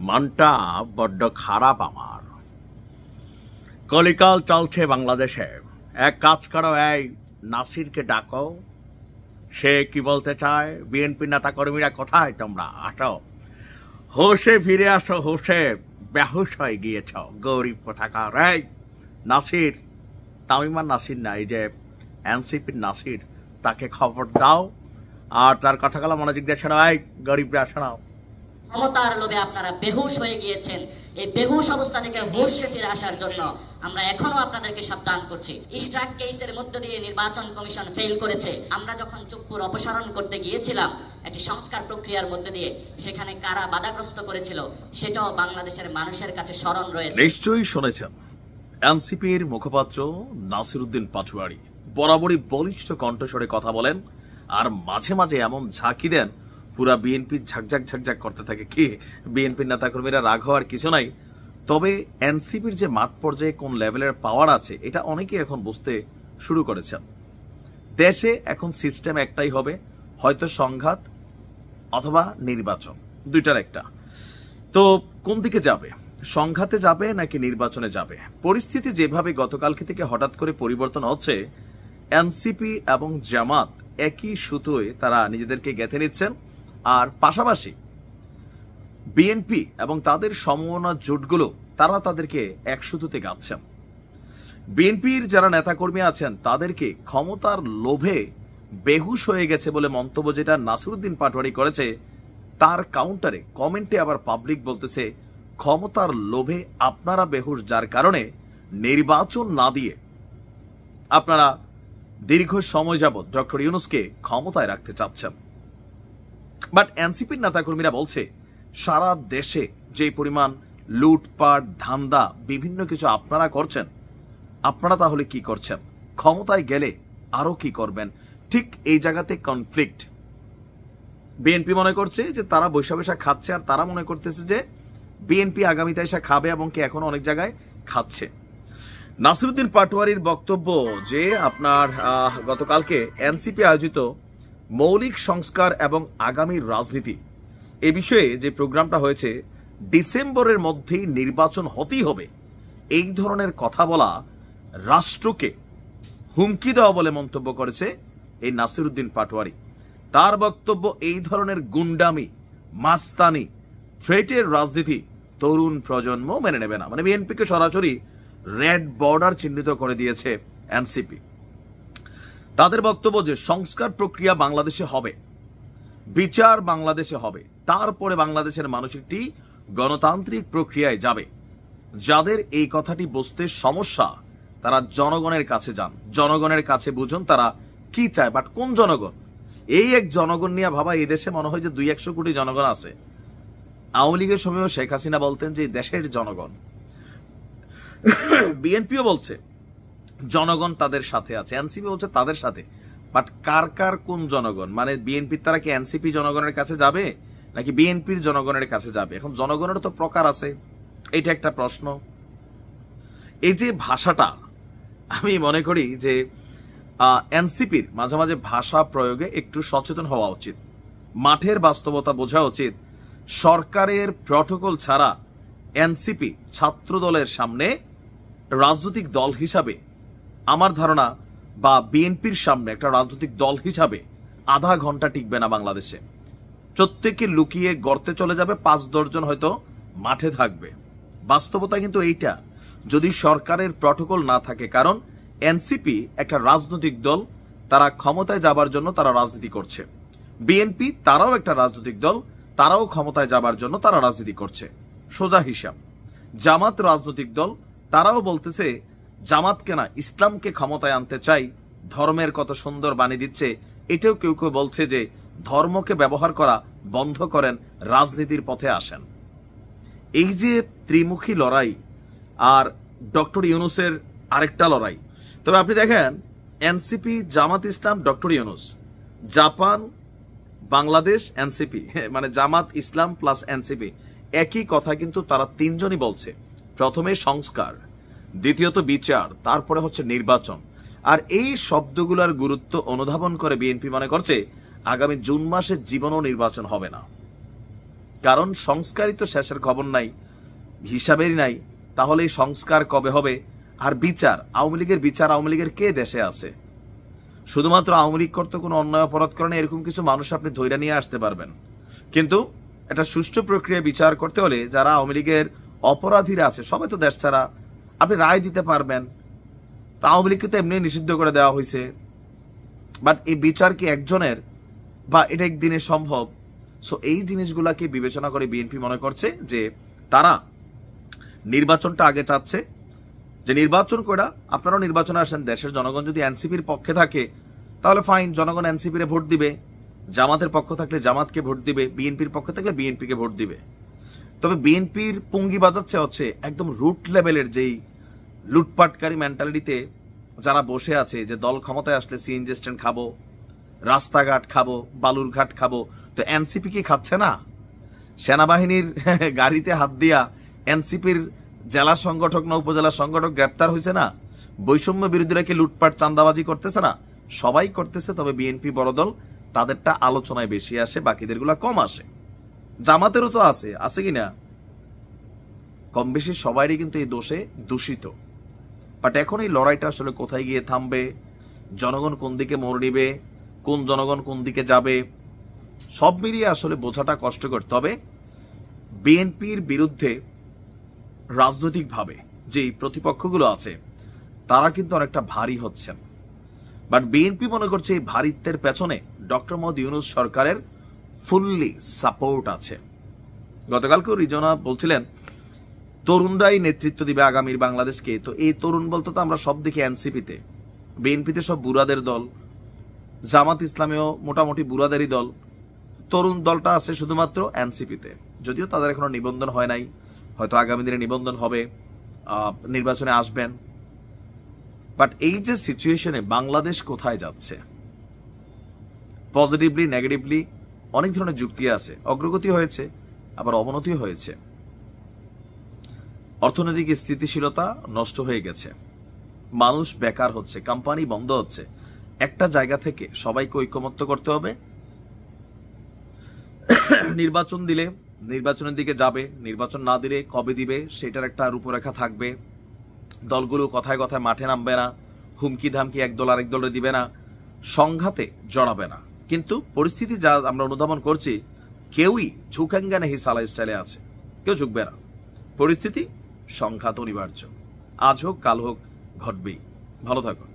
মনটা বড্ড খারাপ আমার। কলিকাল চলছে বাংলাদেশে। এক কাজ করো, এই নাসিরকে ডাকো। সে কি বলতে চায়? বিএনপি নেতা কর্মীরা কোথায় তোমরা? আসো, হোশে ফিরে আসো। হোশে বেহুশ হয়ে গিয়েছ গরিব কোথাকার। এই নাসির, তামিমার নাসির না, এই যে এনসিপির নাসির, তাকে খবর দাও আর তার কথাগুলো মনোযোগ দিয়ে শোনাও। এই গরিবরা শোনাও। ক্ষমতার লোভে আপনারা বেহুশ হয়ে গিয়েছেন। এই বেহুশ অবস্থা থেকে হোশে ফিরে আসার জন্য আমরা এখনো আপনাদেরকে সাবধান করছি। ইশরাক কেসের মধ্য দিয়ে নির্বাচন কমিশন ফেল করেছে। আমরা যখন চুপ্পুর অপসারণ করতে গিয়েছিলাম একটি সংস্কার প্রক্রিয়ার মধ্য দিয়ে, সেখানে কারা বাধাগ্রস্ত করেছিল সেটাও বাংলাদেশের মানুষের কাছে স্মরণ রয়েছে। নিশ্চয়ই শুনেছেন, এনসিপির মুখপাত্র নাসিরউদ্দিন পাটোয়ারি বরাবরই বলিষ্ঠ কণ্ঠস্বরে কথা বলেন আর মাঝে মাঝে এমন ঝাঁকি দেন পুরা বিএনপি ঝাকঝাক ঝাকঝাক করতে থাকে। কি বিএনপির নেতাকর্মীরা রাগ হওয়ার কিছু নাই। তবে এনসিপির যে মাঠ পর্যায়ে কোন লেভেলের পাওয়ার আছে এটা অনেকেই এখন বুঝতে শুরু করেছেন। দেশে এখন সিস্টেম একটাই হবে, হয়তো সংঘাত অথবা নির্বাচন, দুইটার একটা। তো কোন দিকে যাবে? সংঘাতে যাবে নাকি নির্বাচনে যাবে? পরিস্থিতি যেভাবে গতকালকে থেকে হঠাৎ করে পরিবর্তন হচ্ছে, এনসিপি এবং জামাত একই সুতোয় তারা নিজেদেরকে গেঁথে নিচ্ছেন, আর পাশাপাশি বিএনপি এবং তাদের সমমনা জোটগুলো তারা তাদেরকে এক সুতোতে গাচ্ছেন। বিএনপির যারা নেতাকর্মী আছেন তাদেরকে ক্ষমতার লোভে বেহুশ হয়ে গেছে বলে মন্তব্য যেটা নাসিরউদ্দিন পাটোয়ারি করেছে, তার কাউন্টারে কমেন্টে আবার পাবলিক বলতেছে ক্ষমতার লোভে আপনারা বেহুশ, যার কারণে নির্বাচন না দিয়ে আপনারা দীর্ঘ সময় যাবৎ ডক্টর ইউনূসকে ক্ষমতায় রাখতে চাচ্ছেন। বাট এনসিপির নেতাকর্মীরা বলছে সারা দেশে যে পরিমাণ লুটপাট, ধান্দা, বিভিন্ন কিছু আপনারা করছেন, আপনারা তাহলে কি করছেন? ক্ষমতায় গেলে আরো কি করবেন? ঠিক এই জায়গাতে কনফ্লিক্ট। বিএনপি মনে করছে যে তারা বৈশা বৈশা খাচ্ছে, আর তারা মনে করতেছে যে বিএনপি আগামীতে এসে খাবে এবং কি এখন অনেক জায়গায় খাচ্ছে। নাসিরউদ্দিন পাটোয়ারির বক্তব্য যে আপনার গতকালকে এনসিপি আয়োজিত মৌলিক সংস্কার এবং আগামীর রাজনীতি এ বিষয়ে যে প্রোগ্রামটা হয়েছে, ডিসেম্বরের মধ্যেই নির্বাচন হতেই হবে, এই ধরনের কথা বলা রাষ্ট্রকে হুমকি দেওয়া বলে মন্তব্য করেছে এই নাসিরউদ্দিন পাটোয়ারি। তার বক্তব্য, এই ধরনের গুন্ডামি, মাস্তানি, থ্রেটের রাজনীতি তরুণ প্রজন্ম মেনে নেবে না। মানে বিএনপিকে সরাসরি রেড বর্ডার চিহ্নিত করে দিয়েছে এনসিপি। তাদের বক্তব্য যে সংস্কার প্রক্রিয়া বাংলাদেশে হবে, বিচার বাংলাদেশে হবে, তারপরে বাংলাদেশের মানুষ একটি গণতান্ত্রিক প্রক্রিয়ায় যাবে। যাদের এই কথাটি বুঝতে সমস্যা তারা জনগণের কাছে যান, জনগণের কাছে বুঝুন তারা কি চায়। বাট কোন জনগণ? এই এক জনগণ নিয়ে ভাবা, এই দেশে মনে হয় যে 200 কোটি জনগণ আছে। আওয়ামী লীগের সময়ও শেখ হাসিনা বলতেন যে দেশের জনগণ। বিএনপিও বলছে জনগণ তাদের সাথে আছে, এনসিপি বলছে তাদের সাথে। বাট কার কার কোন জনগণ? মানে বিএনপির তারা কি এনসিপি জনগণের কাছে যাবে নাকি বিএনপির জনগণের কাছে যাবে? এখন জনগণের তো প্রকার আছে, এটা একটা প্রশ্ন। এই যে ভাষাটা, আমি মনে করি যে এনসিপির মাঝে মাঝে ভাষা প্রয়োগে একটু সচেতন হওয়া উচিত। মাঠের বাস্তবতা বোঝা উচিত। সরকারের প্রটোকল ছাড়া এনসিপি ছাত্র দলের সামনে রাজনৈতিক দল হিসাবে, আমার ধারণা, বা বিএনপির সামনে একটা রাজনৈতিক দল হিসাবে আধা ঘন্টা টিকবে না বাংলাদেশে। প্রত্যেকে লুকিয়ে গর্তে চলে যাবে, 5-10 জন হয়তো মাঠে থাকবে। বাস্তবতা কিন্তু এইটা, যদি সরকারের প্রটোকল না থাকে। কারণ এনসিপি একটা রাজনৈতিক দল, তারা ক্ষমতায় যাবার জন্য তারা রাজনীতি করছে। বিএনপি তারাও একটা রাজনৈতিক দল, তারাও ক্ষমতায় যাবার জন্য তারা রাজনীতি করছে। সোজা হিসাব। জামাত রাজনৈতিক দল, তারাও বলতেছে জামাতকে না, ইসলামকে ক্ষমতায় আনতে চাই, ধর্মের কত সুন্দর বাণী দিচ্ছে। এটাও কেউ কেউ বলছে যে ধর্মকে ব্যবহার করা বন্ধ করেন, রাজনীতির পথে আসেন। এই যে ত্রিমুখী লড়াই, আর ডক্টর ইউনূসের আরেকটা লড়াই। তবে আপনি দেখেন এনসিপি, জামাত ইসলাম, ডক্টর ইউনূস, জাপান, বাংলাদেশ, এনসিপি, মানে জামাত, ইসলাম প্লাস এনসিপি, একই কথা কিন্তু তারা তিনজনই বলছে। প্রথমে সংস্কার, দ্বিতীয়ত বিচার, তারপরে হচ্ছে নির্বাচন। আর এই শব্দগুলোর গুরুত্ব অনুধাবন করে বিএনপি মনে করছে আগামী জুন মাসে জীবনও নির্বাচন হবে না। কারণ সংস্কারই তো শেষের খবর নাই, হিসাবেরই নাই। তাহলে এই সংস্কার কবে হবে? আর বিচার, আওয়ামী লীগের বিচার, আওয়ামী লীগের কে দেশে আছে? শুধুমাত্র আওয়ামী লীগ করতে কোনো অন্যায় অপরাধ করে না এরকম কিছু মানুষ আপনি ধৈর্য নিয়ে আসতে পারবেন, কিন্তু একটা সুষ্ঠু প্রক্রিয়া বিচার করতে হলে যারা আওয়ামী লীগের অপরাধীরা আছে সবাই তো দেশ ছাড়া, আপনি রায় দিতে পারবেন। তা আওয়ামী লীগকে তো এমনি নিষিদ্ধ করে দেওয়া হয়েছে, বাট এই বিচার কি একজনের বা এটা একদিনে সম্ভব? সো এই জিনিসগুলাকে বিবেচনা করে বিএনপি মনে করছে যে তারা নির্বাচনটা আগে চাচ্ছে, যে নির্বাচন করে আপনারাও নির্বাচনে আসেন। দেশের জনগণ যদি এনসিপির পক্ষে থাকে তাহলে ফাইন, জনগণ এনসিপির ভোট দিবে। জামাতের পক্ষ থাকলে জামাতকে ভোট দিবে, বিএনপির পক্ষে থাকলে বিএনপিকে ভোট দিবে। তবে বিএনপির পুঙ্গি বাজাচ্ছে হচ্ছে একদম রুট লেভেলের যেই লুটপাটকারী মেন্টালিটিতে যারা বসে আছে, যে দল ক্ষমতায় আসলে সিএনজি স্ট্যান্ড খাবো, রাস্তাঘাট খাবো, বালুরঘাট খাবো। তো এনসিপি কি খাচ্ছে না? সেনাবাহিনীর গাড়িতে হাত দিয়া এনসিপির জেলা সংগঠক না উপজেলা সংগঠক গ্রেপ্তার হয়েছে না? বৈষম্য বিরোধীরা কি লুটপাট চাঁদাবাজি করতেছে না? সবাই করতেছে। তবে বিএনপি বড় দল, তাদেরটা আলোচনায় বেশি আসে, বাকিদের গুলা কম আসে। জামাতেরও তো আছে কিনা? কম বেশি সবাইরই কিন্তু এই দোষে দূষিত। বাট এখন এই লড়াইটা আসলে কোথায় গিয়ে থামবে, জনগণ কোন দিকে মোড় নিবে, কোন জনগণ কোন দিকে যাবে, সব মিলিয়ে আসলে বোঝাটা কষ্টকর। তবে বিএনপির বিরুদ্ধে রাজনৈতিকভাবে যে প্রতিপক্ষগুলো আছে তারা কিন্তু অনেকটা ভারী হচ্ছেন। বাট বিএনপি মনে করছে এই ভারিত্বের পেছনে ডক্টর মোহাম্মদ ইউনূস সরকারের ফুললি সাপোর্ট আছে। গতকালকেও রিজনা বলছিলেন তরুণরাই নেতৃত্ব দিবে আগামীর বাংলাদেশকে। তো এই তরুণ বলতে তো আমরা সব দেখি এনসিপিতে, বিএনপিতে সব বুড়াদের দল, জামাত ইসলামেও মোটামুটি বুড়াদেরই দল, তরুণ দলটা আছে শুধুমাত্র এনসিপিতে। যদিও তাদের এখনো নিবন্ধন হয় নাই, হয়তো আগামী দিনে নিবন্ধন হবে, নির্বাচনে আসবেন। বাট এই যে সিচুয়েশনে বাংলাদেশ কোথায় যাচ্ছে, পজিটিভলি নেগেটিভলি অনেক ধরনের যুক্তি আছে। অগ্রগতি হয়েছে, আবার অবনতি হয়েছে। অর্থনৈতিক স্থিতিশীলতা নষ্ট হয়ে গেছে, মানুষ বেকার হচ্ছে, কোম্পানি বন্ধ হচ্ছে। একটা জায়গা থেকে সবাইকে ঐকমত্য করতে হবে। নির্বাচন দিলে নির্বাচনের দিকে যাবে, নির্বাচন না দিলে কবে দিবে সেটার একটা রূপরেখা থাকবে। দলগুলো কথায় কথায় মাঠে নামবে না, হুমকি ধামকি এক দল আরেক দলে দিবে না, সংঘাতে জড়াবে না। কিন্তু পরিস্থিতি যা আমরা অনুধাবন করছি, কেউই ঝুঁকেঙ্গা নেই সালা স্টাইলে আছে, কেউ ঝুঁকবে না। পরিস্থিতি সংঘাত অনিবার্য, আজ হোক কাল হোক ঘটবেই। ভালো থাকুন।